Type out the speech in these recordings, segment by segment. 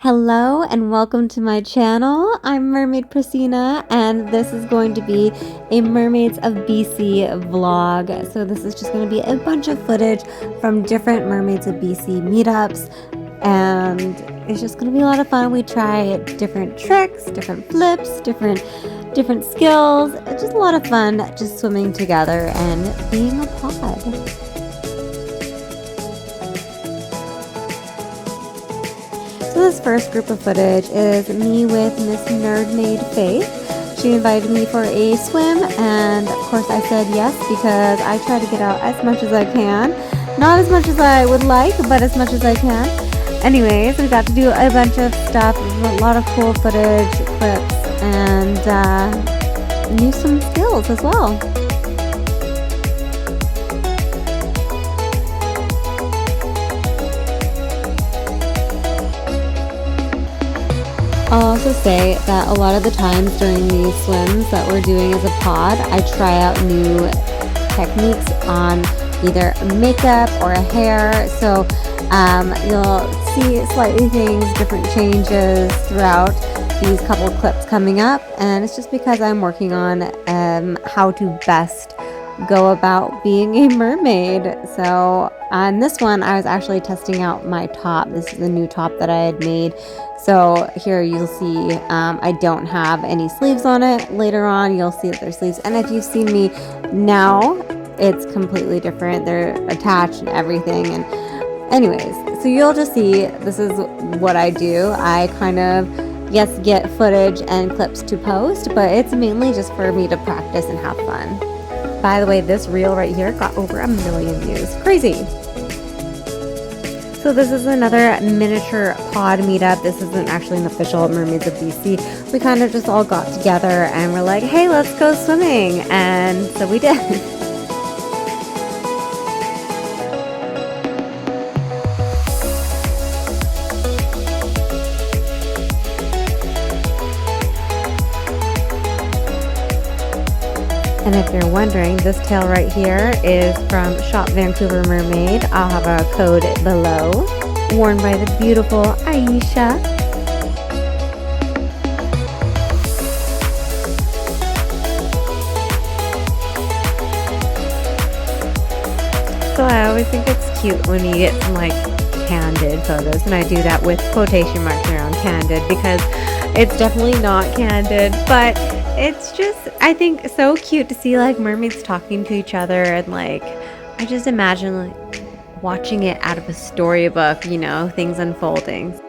Hello and welcome to my channel. I'm Mermaid Priscina and this is going to be a Mermaids of BC vlog. So this is just going to be a bunch of footage from different Mermaids of BC meetups, and it's just going to be a lot of fun. We try different tricks, different flips, different skills. It's just a lot of fun just swimming together and being a pod. So this first group of footage is me with Miss Mermaid Faith. She invited me for a swim, and of course I said yes because I try to get out as much as I can. Not as much as I would like, but as much as I can. Anyways, we got to do a bunch of stuff, a lot of cool footage, clips, and use some skills as well. I'll also say that a lot of the times during these swims that we're doing as a pod, I try out new techniques on either makeup or a hair. So you'll see slightly things, different changes throughout these couple clips coming up. And it's just because I'm working on how to best go about being a mermaid. So on this one, I was actually testing out my top. This is the new top that I had made. So here you'll see I don't have any sleeves on it. Later on you'll see that there's sleeves, and if you've seen me now, it's completely different. They're attached and everything. And anyways, so you'll just see this is what I do. I kind of get footage and clips to post, but it's mainly just for me to practice and have fun. By the way, this reel right here got over 1 million views. Crazy. So this is another miniature pod meetup. This isn't actually an official Mermaids of BC. We kind of just all got together and we're like, hey, let's go swimming. And so we did. And if you're wondering, this tail right here is from Shop Vancouver Mermaid. I'll have a code below. Worn by the beautiful Aisha. So I always think it's cute when you get some like candid photos, and I do that with quotation marks around candid because it's definitely not candid, but it's just, I think, so cute to see like mermaids talking to each other, and like I just imagine like watching it out of a storybook, you know, things unfolding.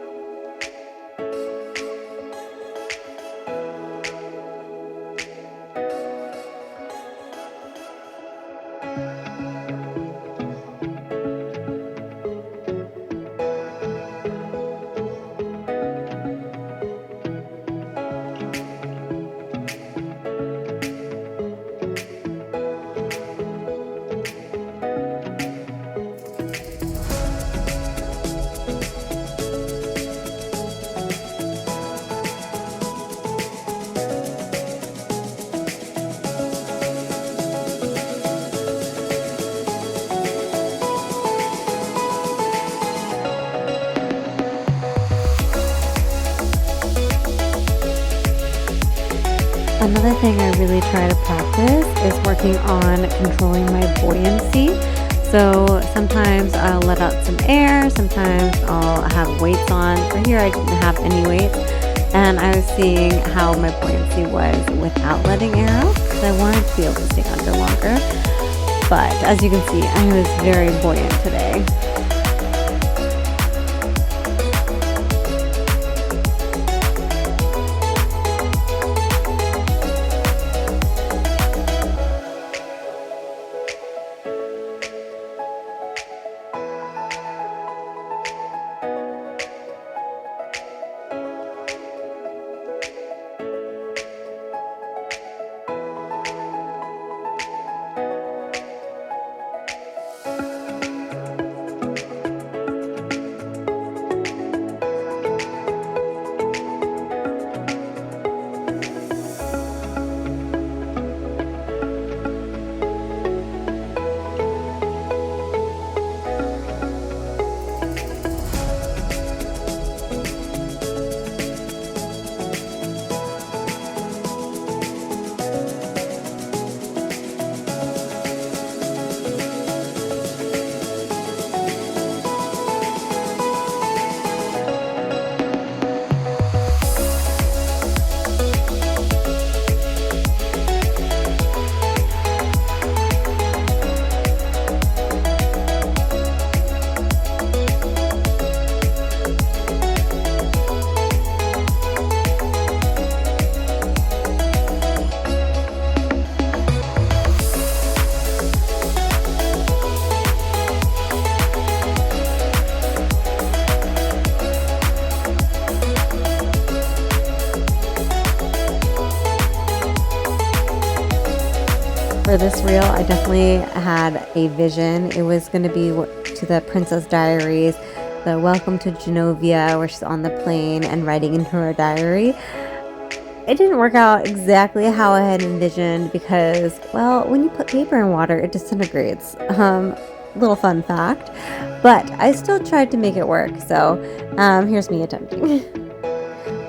Another thing I really try to practice is working on controlling my buoyancy. So sometimes I'll let out some air, sometimes I'll have weights on. For here I didn't have any weights, and I was seeing how my buoyancy was without letting air out because I wanted to be able to stay under longer. But as you can see, I was very buoyant today. for this reel, I definitely had a vision. It was going to be to the Princess Diaries, the Welcome to Genovia, where she's on the plane and writing into her diary. It didn't work out exactly how I had envisioned because, well, when you put paper in water, it disintegrates. Little fun fact. But I still tried to make it work, so here's me attempting.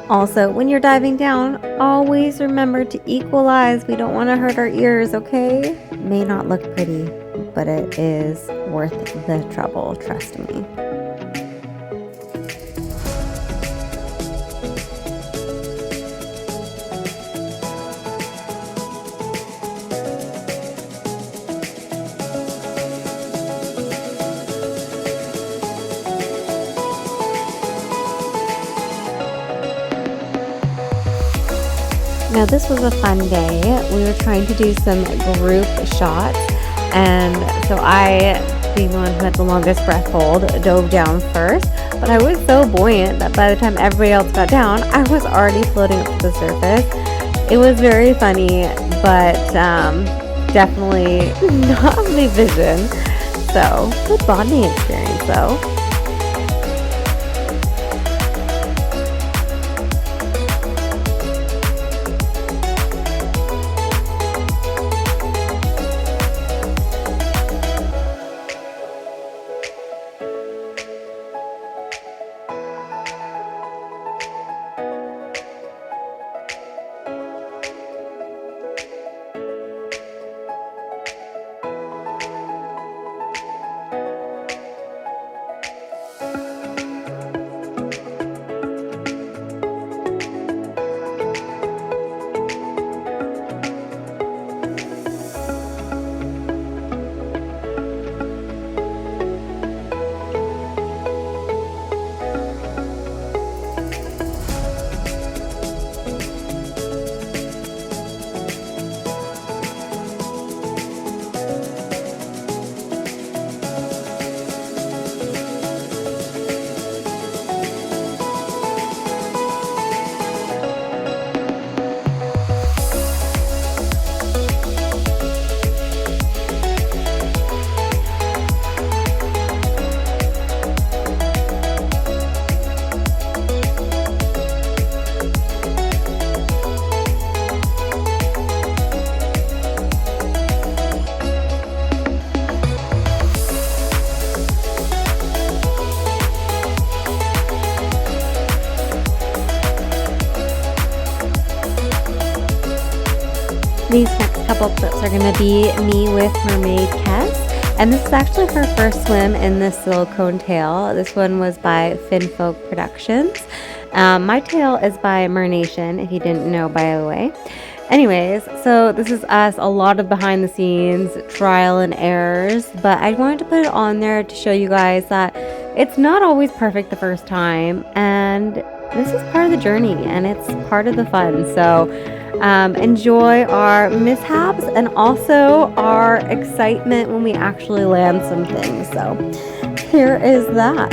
Also, when you're diving down, always remember to equalize. We don't want to hurt our ears, okay? It may not look pretty, but it is worth the trouble, trust me. Now this was a fun day. We were trying to do some group shots, and so I, being the one who had the longest breath hold, dove down first, but I was so buoyant that by the time everybody else got down, I was already floating up to the surface. It was very funny, but definitely not my vision. So, good bonding experience though. These next couple clips are going to be me with Mermaid Kes, and this is actually her first swim in the silicone tail. This one was by Finfolk Productions. My tail is by Mernation, if you didn't know, by the way. Anyways, so this is us, a lot of behind the scenes, trial and errors, but I wanted to put it on there to show you guys that it's not always perfect the first time, and this is part of the journey, and it's part of the fun. So enjoy our mishaps and also our excitement when we actually land some things. So here is that.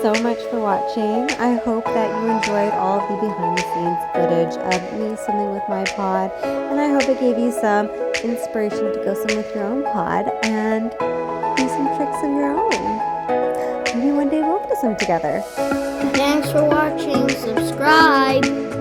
so much for watching. I hope that you enjoyed all of the behind the scenes footage of me swimming with my pod, and I hope it gave you some inspiration to go swim with your own pod and do some tricks of your own. Maybe one day we'll go swim together. Thanks for watching. Subscribe.